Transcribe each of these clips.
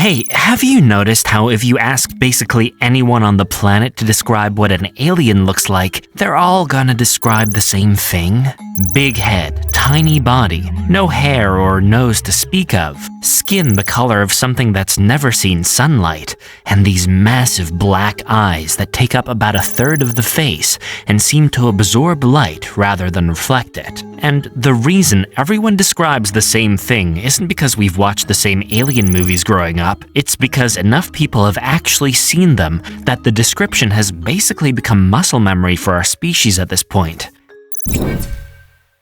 Hey, have you noticed how if you ask basically anyone on the planet to describe what an alien looks like, they're all gonna describe the same thing? Big head, tiny body, no hair or nose to speak of, skin the color of something that's never seen sunlight, and these massive black eyes that take up about a third of the face and seem to absorb light rather than reflect it. And the reason everyone describes the same thing isn't because we've watched the same alien movies growing up, it's because enough people have actually seen them that the description has basically become muscle memory for our species at this point.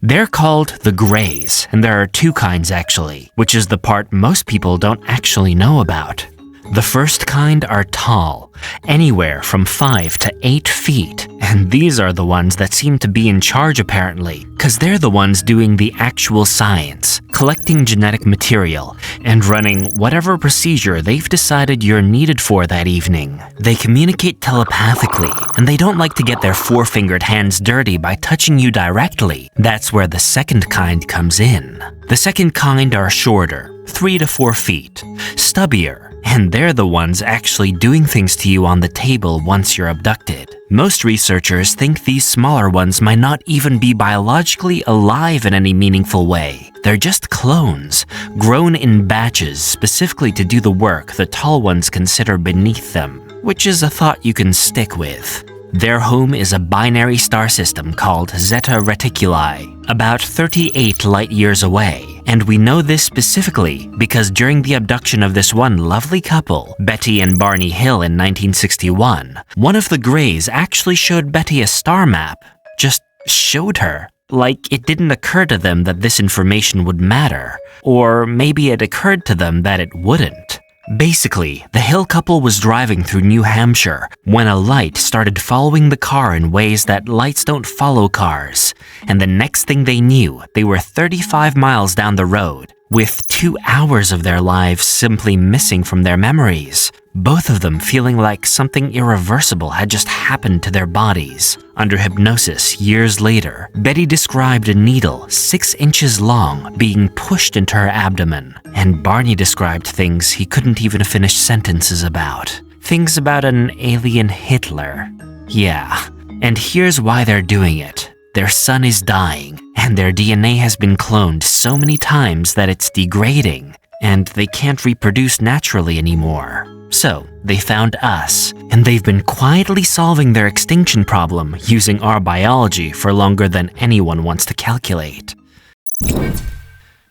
They're called the Greys, and there are two kinds actually, which is the part most people don't actually know about. The first kind are tall, anywhere from 5 to 8 feet, and these are the ones that seem to be in charge apparently, because they're the ones doing the actual science, collecting genetic material, and running whatever procedure they've decided you're needed for that evening. They communicate telepathically, and they don't like to get their four-fingered hands dirty by touching you directly. That's where the second kind comes in. The second kind are shorter, 3 to 4 feet, stubbier, and they're the ones actually doing things to you on the table once you're abducted. Most researchers think these smaller ones might not even be biologically alive in any meaningful way. They're just clones, grown in batches specifically to do the work the tall ones consider beneath them, which is a thought you can stick with. Their home is a binary star system called Zeta Reticuli, about 38 light-years away. And we know this specifically because during the abduction of this one lovely couple, Betty and Barney Hill in 1961, one of the Greys actually showed Betty a star map. Just showed her. Like it didn't occur to them that this information would matter. Or maybe it occurred to them that it wouldn't. Basically, the Hill couple was driving through New Hampshire when a light started following the car in ways that lights don't follow cars. And the next thing they knew, they were 35 miles down the road, with 2 hours of their lives simply missing from their memories. Both of them feeling like something irreversible had just happened to their bodies. Under hypnosis years later, Betty described a needle 6 inches long being pushed into her abdomen, and Barney described things he couldn't even finish sentences about. Things about an alien Hitler. Yeah, and here's why they're doing it. Their son is dying, and their DNA has been cloned so many times that it's degrading, and they can't reproduce naturally anymore. So, they found us, and they've been quietly solving their extinction problem using our biology for longer than anyone wants to calculate.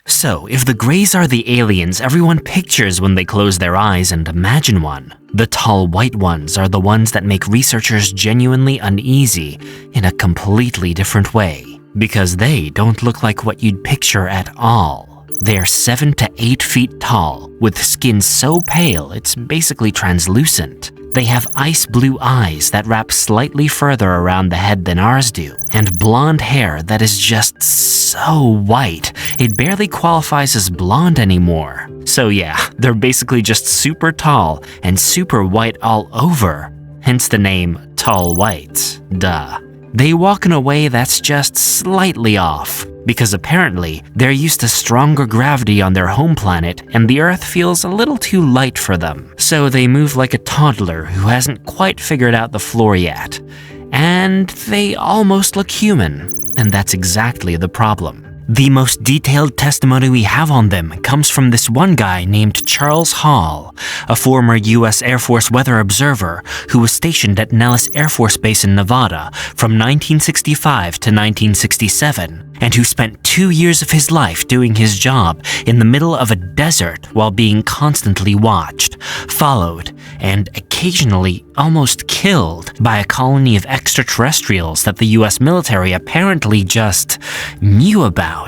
So, if the Greys are the aliens everyone pictures when they close their eyes and imagine one, the tall white ones are the ones that make researchers genuinely uneasy in a completely different way, because they don't look like what you'd picture at all. They're 7 to 8 feet tall, with skin so pale it's basically translucent. They have ice blue eyes that wrap slightly further around the head than ours do, and blonde hair that is just so white, it barely qualifies as blonde anymore. So yeah, they're basically just super tall and super white all over, hence the name Tall Whites, duh. They walk in a way that's just slightly off, because apparently they're used to stronger gravity on their home planet and the Earth feels a little too light for them. So they move like a toddler who hasn't quite figured out the floor yet. And they almost look human, and that's exactly the problem. The most detailed testimony we have on them comes from this one guy named Charles Hall, a former US Air Force weather observer who was stationed at Nellis Air Force Base in Nevada from 1965 to 1967, and who spent 2 years of his life doing his job in the middle of a desert while being constantly watched, followed, and occasionally almost killed by a colony of extraterrestrials that the US military apparently just knew about.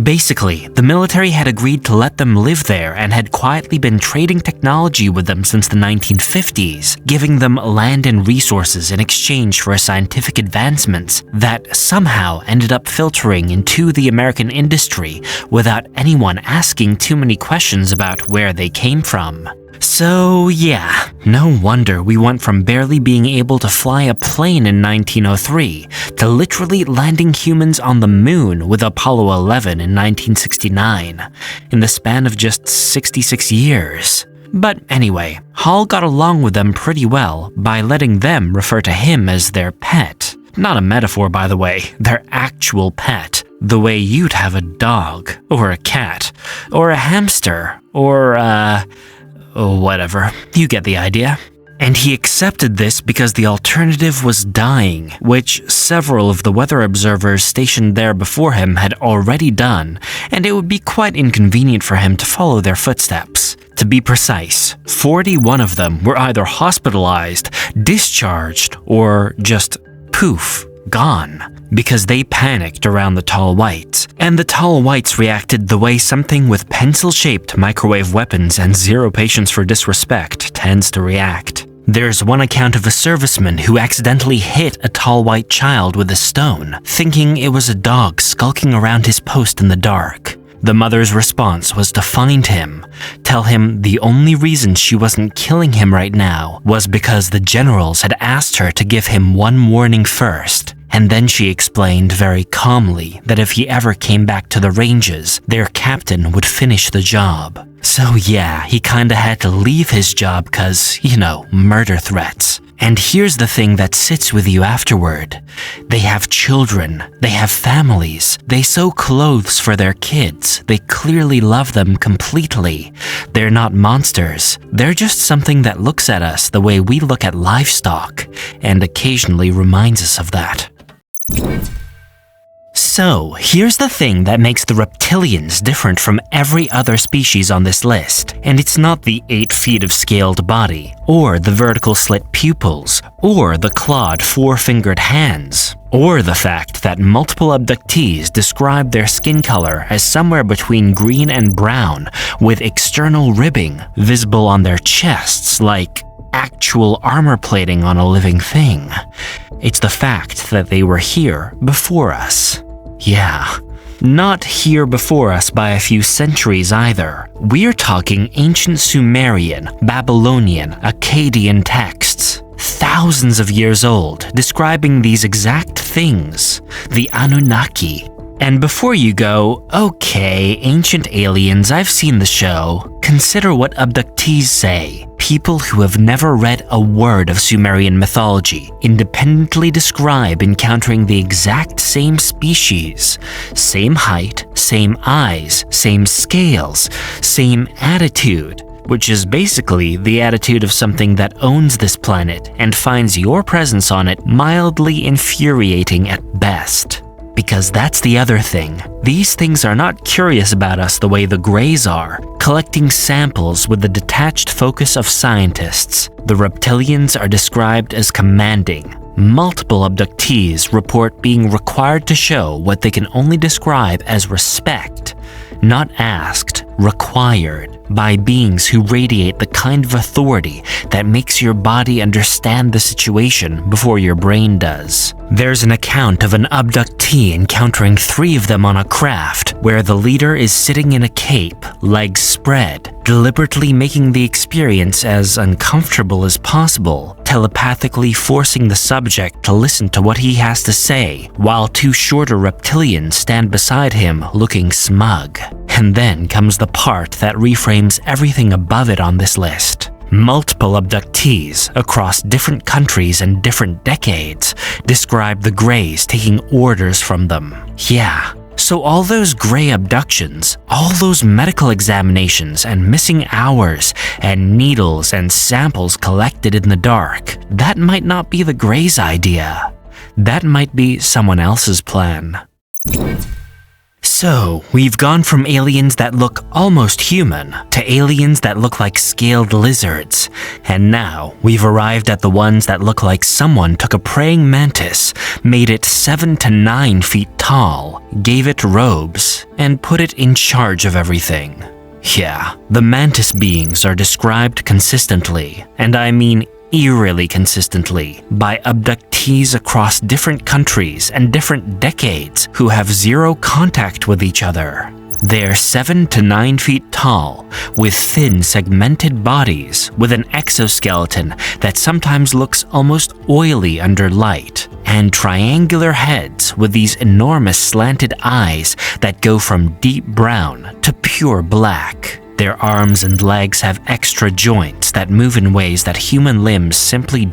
Basically, the military had agreed to let them live there and had quietly been trading technology with them since the 1950s, giving them land and resources in exchange for scientific advancements that somehow ended up filtering into the American industry without anyone asking too many questions about where they came from. So yeah, no wonder we went from barely being able to fly a plane in 1903 to literally landing humans on the moon with Apollo 11 in 1969, in the span of just 66 years. But anyway, Hall got along with them pretty well by letting them refer to him as their pet. Not a metaphor, by the way, their actual pet. The way you'd have a dog, or a cat, or a hamster, or whatever. You get the idea. And he accepted this because the alternative was dying, which several of the weather observers stationed there before him had already done, and it would be quite inconvenient for him to follow their footsteps. To be precise, 41 of them were either hospitalized, discharged, or just poof, gone, because they panicked around the tall whites, and the tall whites reacted the way something with pencil-shaped microwave weapons and zero patience for disrespect tends to react. There's one account of a serviceman who accidentally hit a tall white child with a stone, thinking it was a dog skulking around his post in the dark. The mother's response was to find him, tell him the only reason she wasn't killing him right now was because the generals had asked her to give him one warning first. And then she explained very calmly that if he ever came back to the ranges, their captain would finish the job. So yeah, he kinda had to leave his job 'cause, murder threats. And here's the thing that sits with you afterward. They have children, they have families, they sew clothes for their kids, they clearly love them completely. They're not monsters, they're just something that looks at us the way we look at livestock, and occasionally reminds us of that. So, here's the thing that makes the Reptilians different from every other species on this list, and it's not the 8 feet of scaled body, or the vertical slit pupils, or the clawed 4-fingered hands, or the fact that multiple abductees describe their skin color as somewhere between green and brown, with external ribbing visible on their chests like actual armor plating on a living thing. It's the fact that they were here before us. Yeah, not here before us by a few centuries either. We're talking ancient Sumerian, Babylonian, Akkadian texts, thousands of years old, describing these exact things, the Anunnaki. And before you go, okay, ancient aliens, I've seen the show, consider what abductees say. People who have never read a word of Sumerian mythology independently describe encountering the exact same species, same height, same eyes, same scales, same attitude, which is basically the attitude of something that owns this planet and finds your presence on it mildly infuriating at best. Because that's the other thing. These things are not curious about us the way the Greys are, collecting samples with the detached focus of scientists. The Reptilians are described as commanding. Multiple abductees report being required to show what they can only describe as respect. Not asked, required, by beings who radiate the kind of authority that makes your body understand the situation before your brain does. There's an account of an abductee encountering 3 of them on a craft, where the leader is sitting in a cape, legs spread, deliberately making the experience as uncomfortable as possible, telepathically forcing the subject to listen to what he has to say, while 2 shorter reptilians stand beside him looking smug. And then comes the part that reframes everything above it on this list. Multiple abductees across different countries and different decades describe the Greys taking orders from them. Yeah, so all those Grey abductions, all those medical examinations and missing hours and needles and samples collected in the dark, that might not be the Greys' idea. That might be someone else's plan. So, we've gone from aliens that look almost human to aliens that look like scaled lizards, and now we've arrived at the ones that look like someone took a praying mantis, made it 7 to 9 feet tall, gave it robes, and put it in charge of everything. Yeah, the Mantis Beings are described consistently, and I mean eerily consistently, by abductees across different countries and different decades who have zero contact with each other. They're 7 to 9 feet tall, with thin segmented bodies, with an exoskeleton that sometimes looks almost oily under light, and triangular heads with these enormous slanted eyes that go from deep brown to pure black. Their arms and legs have extra joints that move in ways that human limbs simply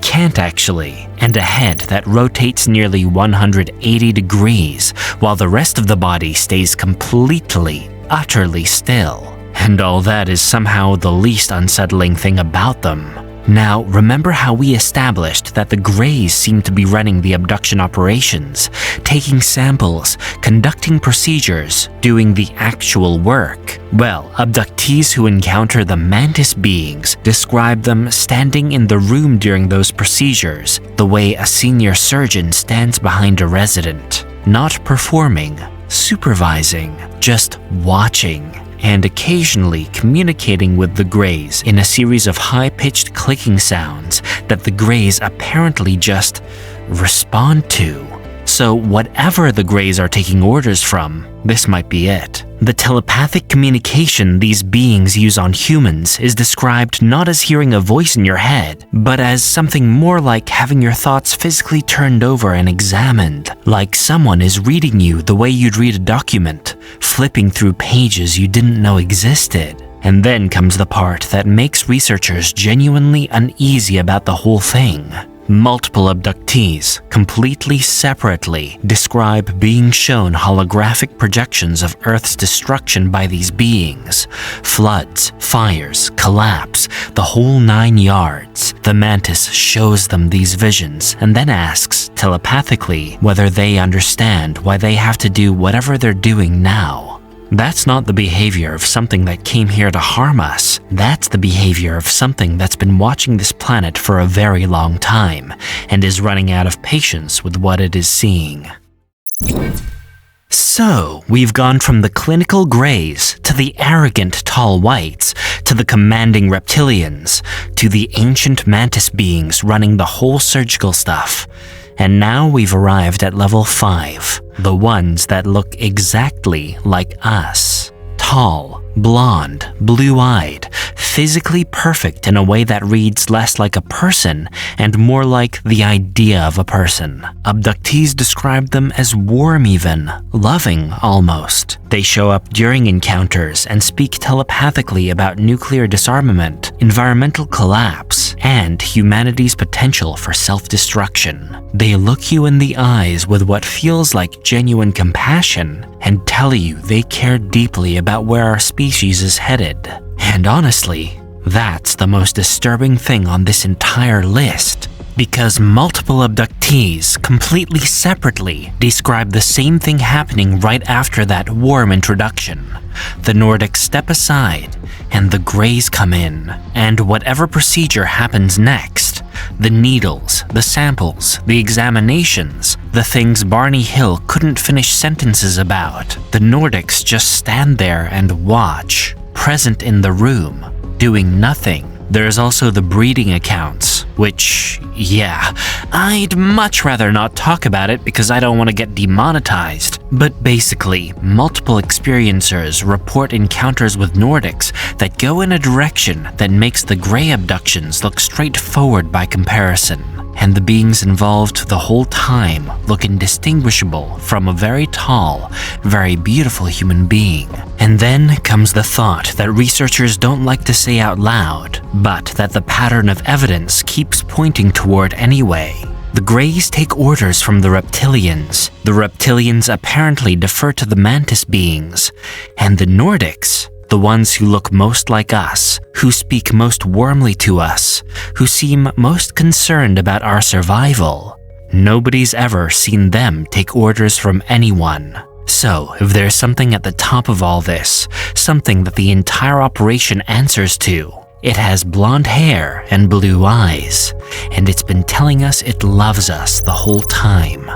can't actually, and a head that rotates nearly 180 degrees while the rest of the body stays completely, utterly still. And all that is somehow the least unsettling thing about them. Now, remember how we established that the Greys seem to be running the abduction operations, taking samples, conducting procedures, doing the actual work? Well, abductees who encounter the Mantis Beings describe them standing in the room during those procedures, the way a senior surgeon stands behind a resident, not performing, supervising, just watching, and occasionally communicating with the Greys in a series of high-pitched clicking sounds that the Greys apparently just respond to. So whatever the Greys are taking orders from, this might be it. The telepathic communication these beings use on humans is described not as hearing a voice in your head, but as something more like having your thoughts physically turned over and examined, like someone is reading you the way you'd read a document, flipping through pages you didn't know existed. And then comes the part that makes researchers genuinely uneasy about the whole thing. Multiple abductees, completely separately, describe being shown holographic projections of Earth's destruction by these beings. Floods, fires, collapse, the whole 9 yards. The Mantis shows them these visions and then asks, telepathically, whether they understand why they have to do whatever they're doing now. That's not the behavior of something that came here to harm us. That's the behavior of something that's been watching this planet for a very long time and is running out of patience with what it is seeing. So, we've gone from the clinical Greys to the arrogant tall whites to the commanding Reptilians to the ancient Mantis Beings running the whole surgical stuff. And now we've arrived at level 5, the ones that look exactly like us. Tall, blonde, blue-eyed, physically perfect in a way that reads less like a person and more like the idea of a person. Abductees describe them as warm even, loving almost. They show up during encounters and speak telepathically about nuclear disarmament, environmental collapse, and humanity's potential for self-destruction. They look you in the eyes with what feels like genuine compassion and tell you they care deeply about where our species is headed. And honestly, that's the most disturbing thing on this entire list. Because multiple abductees, completely separately, describe the same thing happening right after that warm introduction. The Nordics step aside, and the Greys come in, and whatever procedure happens next, the needles, the samples, the examinations, the things Barney Hill couldn't finish sentences about, the Nordics just stand there and watch, present in the room, doing nothing. There's also the breeding accounts, which, yeah, I'd much rather not talk about it because I don't want to get demonetized. But basically, multiple experiencers report encounters with Nordics that go in a direction that makes the Grey abductions look straightforward by comparison. And the beings involved the whole time look indistinguishable from a very tall, very beautiful human being. And then comes the thought that researchers don't like to say out loud, but that the pattern of evidence keeps pointing toward anyway. The Greys take orders from the Reptilians. The Reptilians apparently defer to the Mantis Beings. And the Nordics, the ones who look most like us, who speak most warmly to us, who seem most concerned about our survival. Nobody's ever seen them take orders from anyone. So, if there's something at the top of all this, something that the entire operation answers to, it has blonde hair and blue eyes, and it's been telling us it loves us the whole time.